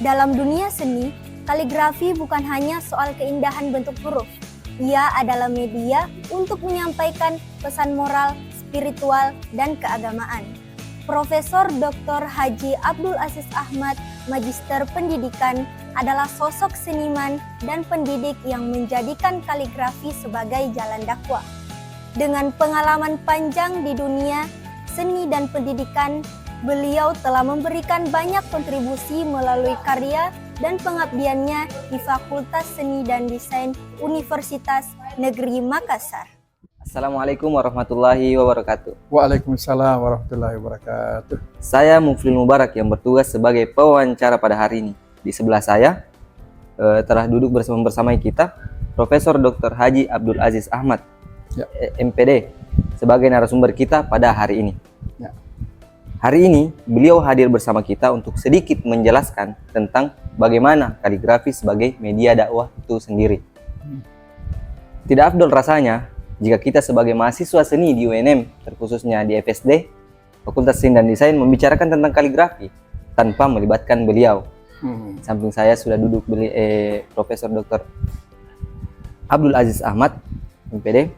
Dalam dunia seni, kaligrafi bukan hanya soal keindahan bentuk huruf. Ia adalah media untuk menyampaikan pesan moral, spiritual, dan keagamaan. Profesor Dr. Haji Abdul Aziz Ahmad, Magister Pendidikan, adalah sosok seniman dan pendidik yang menjadikan kaligrafi sebagai jalan dakwah. Dengan pengalaman panjang di dunia seni dan pendidikan, beliau telah memberikan banyak kontribusi melalui karya dan pengabdiannya di Fakultas Seni dan Desain Universitas Negeri Makassar. Assalamualaikum warahmatullahi wabarakatuh. Waalaikumsalam warahmatullahi wabarakatuh. Saya Muflil Mubarak yang bertugas sebagai pewawancara pada hari ini. Di sebelah saya telah duduk bersama kita Profesor Dr. Haji Abdul Aziz Ahmad, ya, MPD, sebagai narasumber kita pada hari ini. Ya. Hari ini beliau hadir bersama kita untuk sedikit menjelaskan tentang bagaimana kaligrafi sebagai media dakwah itu sendiri. Tidak afdol rasanya jika kita sebagai mahasiswa seni di UNM, terkhususnya di FSD, Fakultas Seni dan Desain, membicarakan tentang kaligrafi tanpa melibatkan beliau. Samping saya sudah duduk Profesor Dr. Abdul Aziz Ahmad, MPD,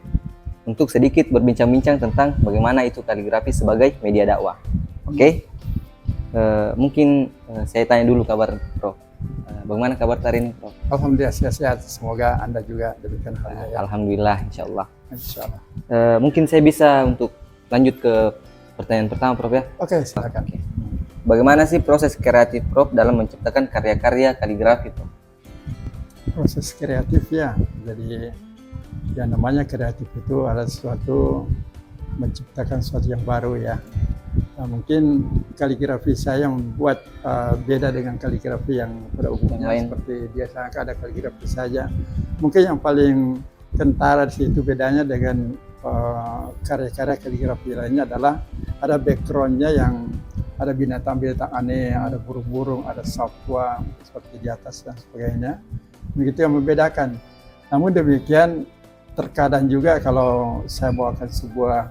untuk sedikit berbincang-bincang tentang bagaimana itu kaligrafi sebagai media dakwah. Oke. Mungkin saya tanya dulu kabar Prof. Bagaimana kabar hari ini, Prof? Alhamdulillah sehat-sehat. Semoga Anda juga demikian halnya. Ya. Alhamdulillah, insyaallah. Insyaallah. Mungkin saya bisa untuk lanjut ke pertanyaan pertama, Prof, ya? Oke, silakan. Oke. Bagaimana sih proses kreatif Prof dalam menciptakan karya-karya kaligrafi, Prof? Proses kreatif ya. Jadi yang namanya kreatif itu adalah sesuatu menciptakan sesuatu yang baru ya. Nah, mungkin kaligrafi saya membuat beda dengan kaligrafi yang pada umumnya seperti biasa ada kaligrafi saja. Mungkin yang paling kentara di situ bedanya dengan karya-karya kaligrafi lainnya adalah ada backgroundnya yang ada binatang-binatang aneh, ada burung-burung, ada satwa seperti di atas dan sebagainya. Begitu yang membedakan. Namun demikian terkadang juga kalau saya bawakan sebuah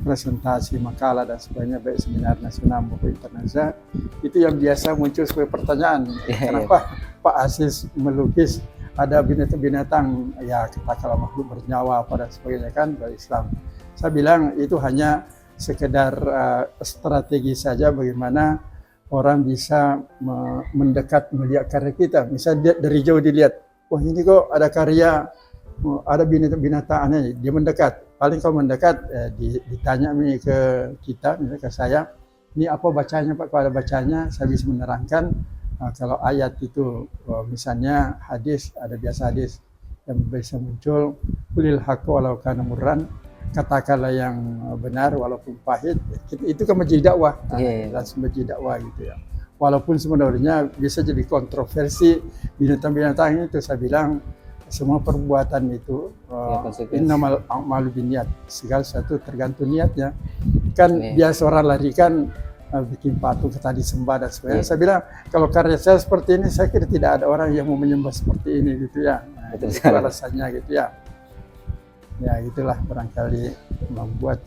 presentasi makalah dan sebagainya, baik seminar nasional maupun internasional, itu yang biasa muncul sebagai pertanyaan, kenapa Pak Aziz melukis ada binatang-binatang, ya katakanlah makhluk bernyawa pada sebagainya kan dari Islam. Saya bilang itu hanya sekedar strategi saja bagaimana orang bisa mendekat melihat karya kita. Misalnya dari jauh dilihat, wah ini kok ada karya, ada binatang-binatang aneh, dia mendekat. Paling kalau mendekat, ditanya ke kita, misalnya ke saya, ini apa bacanya Pak? Kalau ada bacanya, saya bisa menerangkan. Kalau ayat itu, misalnya hadis, ada biasa hadis yang bisa muncul, kulil haqqo walau kana murran, katakanlah yang benar walaupun pahit, itu kan menjadi dakwah, langsung menjadi dakwah gitu ya. Walaupun sebenarnya bisa jadi kontroversi binatang-binatang itu, saya bilang semua perbuatan itu innamal a'malu binniyat, segala sesuatu tergantung niatnya. Kan biasa orang lari kan bikin patung tadi sembah dan sebagainya. Saya bilang kalau karya saya seperti ini, saya kira tidak ada orang yang mau menyembah seperti ini gitu ya. Nah, itu alasannya gitu ya. Ya itulah barangkali membuat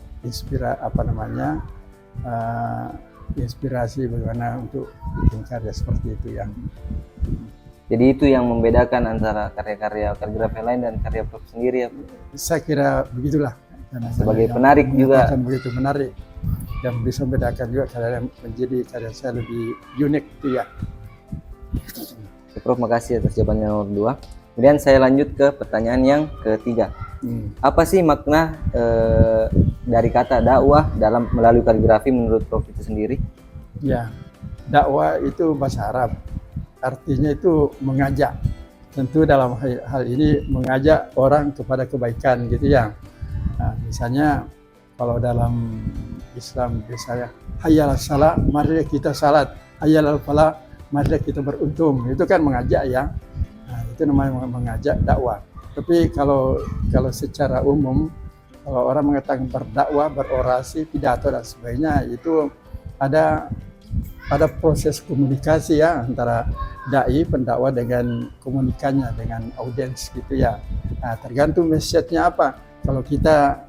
inspirasi bagaimana untuk bikin karya seperti itu ya. Jadi itu yang membedakan antara karya-karya kaligrafi lain dan karya Prof sendiri ya? Saya kira begitulah. Sebagai penarik juga. Begitu menarik. Yang bisa membedakan juga karya menjadi karya saya lebih unik itu ya. Prof, makasih atas jawabannya nomor 2. Kemudian saya lanjut ke pertanyaan yang ketiga. Apa sih makna dari kata dakwah dalam melalui kaligrafi menurut Prof itu sendiri? Ya, dakwah itu bahasa Arab. Artinya itu mengajak. Tentu dalam hal ini mengajak orang kepada kebaikan gitu ya. Nah, misalnya kalau dalam Islam biasanya hayya 'alas shalah, mari kita salat. Hayya 'alal falah, mari kita beruntung. Itu kan mengajak ya. Nah, itu namanya mengajak dakwah. Tapi kalau secara umum, kalau orang mengatakan berdakwah, berorasi, pidato dan sebagainya, itu ada proses komunikasi ya antara dai pendakwah dengan komunikannya dengan audiens gitu ya. Nah, tergantung message-nya apa. Kalau kita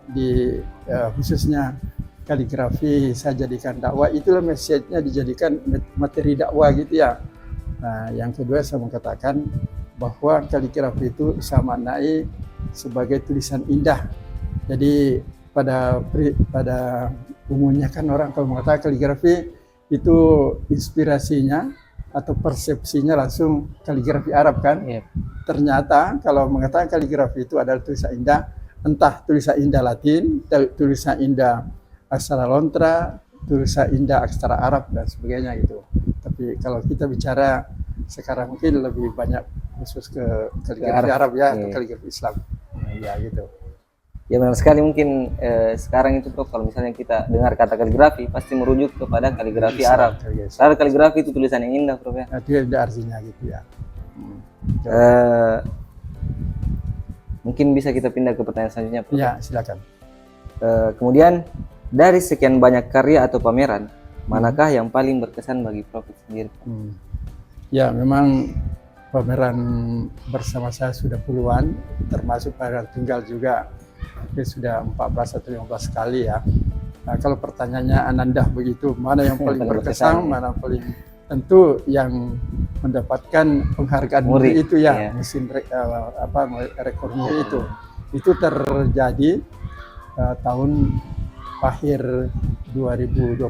khususnya kaligrafi saya jadikan dakwah, itulah message-nya dijadikan materi dakwah gitu ya. Nah, yang kedua saya mengatakan bahwa kaligrafi itu saya maknai sebagai tulisan indah. Jadi pada umumnya kan orang kalau mengatakan kaligrafi itu inspirasinya atau persepsinya langsung kaligrafi Arab kan. Iya. Ternyata kalau mengatakan kaligrafi itu adalah tulisan indah, entah tulisan indah Latin, tulisan indah aksara lontra, tulisan indah aksara Arab dan sebagainya gitu. Tapi kalau kita bicara sekarang mungkin lebih banyak khusus ke kaligrafi Arab ya, atau kaligrafi Islam. Nah, ya gitu. Ya benar sekali, mungkin sekarang itu Prof, kalau misalnya kita dengar kata kaligrafi pasti merujuk kepada kaligrafi Arab. Karena kaligrafi itu tulisan yang indah Prof ya. Nah, itu ada artinya gitu ya. Mungkin bisa kita pindah ke pertanyaan selanjutnya Prof. Ya, silakan. Kemudian dari sekian banyak karya atau pameran, manakah yang paling berkesan bagi Prof sendiri? Ya, memang pameran bersama saya sudah puluhan, termasuk pameran tunggal juga. Mungkin sudah 14 atau 15 kali ya. Nah, kalau pertanyaannya Ananda begitu, mana yang paling berkesan, mana paling, tentu yang mendapatkan penghargaan muri itu ya, mesin rekor muri itu terjadi tahun akhir 2022,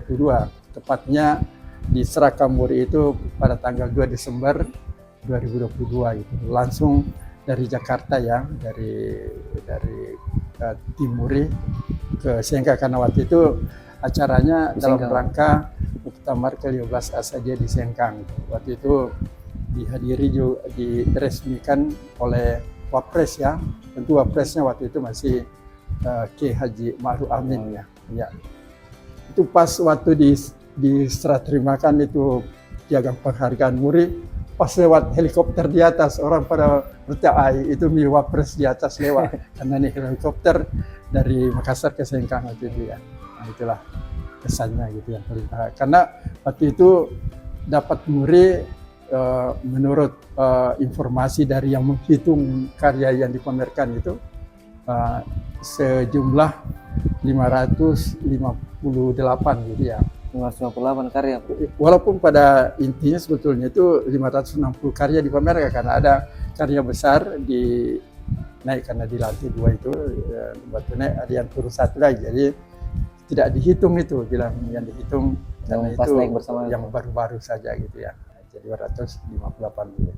tepatnya di Serakah Muri itu pada tanggal 2 Desember 2022 gitu. Langsung dari Jakarta ya, dari Timuri ke Sengkang, karena waktu itu acaranya dalam rangka Muktamar ke-15 Asadiah di Sengkang. Waktu itu dihadiri juga, diresmikan oleh Wapres ya. Tentu Wapresnya waktu itu masih Kiai Haji Ma'ruf Amin ya. Ya. Itu pas waktu diserah terimakan itu piagam penghargaan muri, pas lewat helikopter di atas, orang pada bertanya itu Mi Wapres di atas lewat karena ini helikopter dari Makassar ke Sengkang waktu itu ya. Nah, itulah kesannya gitu yang paling bahagia. Karena waktu itu dapat muri menurut informasi dari yang menghitung karya yang dipamerkan itu sejumlah 558 gitu ya. 558 karya. Walaupun pada intinya sebetulnya itu 560 karya dipamerkan, karena ada karya besar di naik karena di lantai 2 itu batu naik, ada yang turun satu lagi, jadi tidak dihitung itu, bilang yang dihitung karena itu yang baru-baru saja gitu ya. Jadi 258 gitu.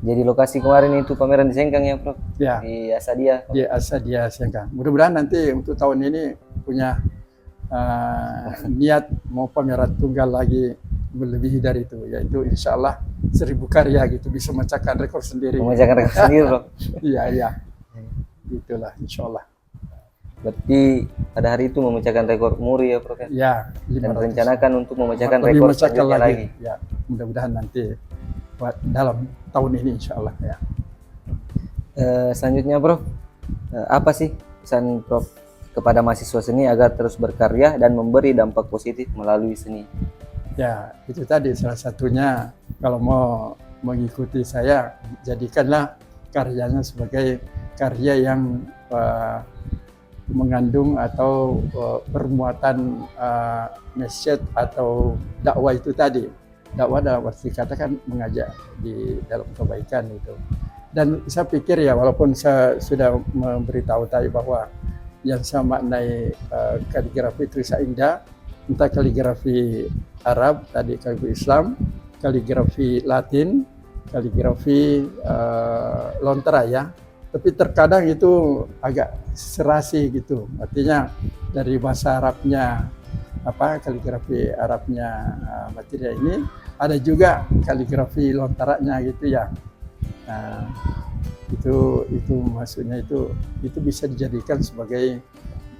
Jadi lokasi kemarin itu pameran di Sengkang ya Prof? Ya. Di Asadiah. Di Asadiah Sengkang. Mudah-mudahan nanti untuk tahun ini punya niat mau pameran tunggal lagi melebihi dari itu, yaitu insya Allah 1000 karya gitu, bisa memecahkan rekor sendiri. Memecahkan rekor sendiri Prof? Iya. Itulah insya Allah. Berarti pada hari itu memecahkan rekor muri ya Prof? Ya. Dan rencanakan untuk memecahkan rekor selanjutnya lagi. Ya, mudah-mudahan nanti dalam tahun ini insya Allah ya. Selanjutnya Prof, apa sih pesan Prof kepada mahasiswa seni agar terus berkarya dan memberi dampak positif melalui seni? Ya, itu tadi salah satunya, kalau mau mengikuti saya, jadikanlah karyanya sebagai karya yang mengandung atau permuatan message atau dakwah itu tadi. Dakwah dalam arti kata kan mengajak di dalam kebaikan itu. Dan saya pikir ya, walaupun saya sudah memberitahu tadi bahwa yang saya maknai kaligrafi tulisan indah, entah kaligrafi Arab, tadi kaligrafi Islam, kaligrafi Latin, kaligrafi lontra ya. Tapi terkadang itu agak serasi gitu, artinya dari bahasa Arabnya kaligrafi Arabnya material ini, ada juga kaligrafi lontaranya gitu ya. Nah, itu maksudnya itu bisa dijadikan sebagai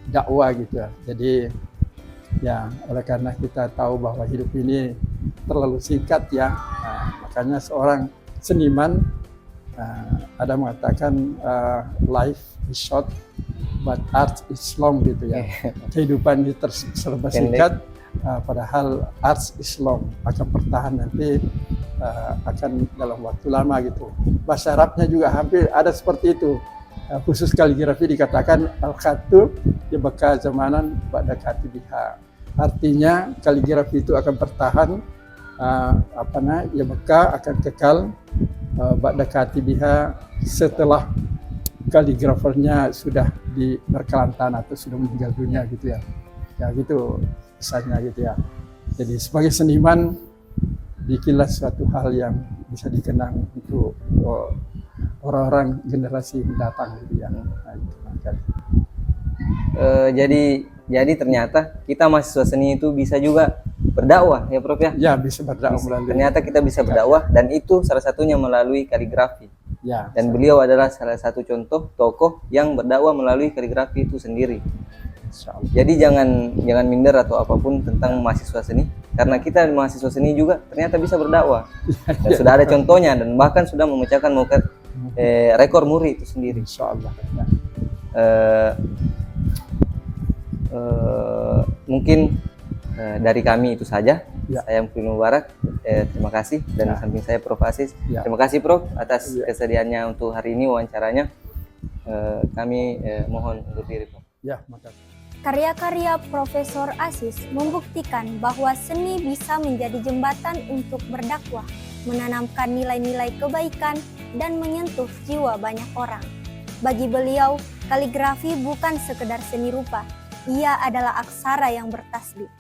dakwah gitu ya. Jadi ya, oleh karena kita tahu bahwa hidup ini terlalu singkat ya, makanya seorang seniman ada mengatakan life is short but art is long gitu ya. Kehidupan ini serba singkat, padahal art is long, akan bertahan nanti, akan dalam waktu lama gitu. Bahasa Arabnya juga hampir ada seperti itu. khusus kaligrafi dikatakan al-khatu yabqa zamanan ba'da katibiha. Artinya kaligrafi itu akan bertahan yabqa akan kekal ba'da katibiha setelah kaligrafernya sudah berkelantan atau sudah meninggal dunia gitu ya. Ya gitu pesannya gitu ya. Jadi sebagai seniman bikinlah suatu hal yang bisa dikenang untuk orang-orang generasi mendatang gitu ya. Nah, itu makanya. Jadi ternyata kita mahasiswa seni itu bisa juga berdakwah ya Prof ya? Ya bisa berdakwah melalui. Ternyata kita bisa berdakwah dan itu salah satunya melalui kaligrafi. Ya. Dan beliau adalah salah satu contoh tokoh yang berdakwah melalui kaligrafi itu sendiri. Jadi jangan minder atau apapun tentang mahasiswa seni, karena kita mahasiswa seni juga ternyata bisa berdakwah. Dan sudah ada contohnya dan bahkan sudah memecahkan rekor muri itu sendiri. Insyaallah. Mungkin dari kami itu saja. Ya. Saya Mufidul Mubarak, terima kasih, dan samping saya Prof Aziz. Ya. Terima kasih Prof atas kesediaannya untuk hari ini wawancaranya. Kami mohon undur diri Prof. Ya, makasih. Karya-karya Profesor Aziz membuktikan bahwa seni bisa menjadi jembatan untuk berdakwah, menanamkan nilai-nilai kebaikan, dan menyentuh jiwa banyak orang. Bagi beliau, kaligrafi bukan sekedar seni rupa, ia adalah aksara yang bertasbih.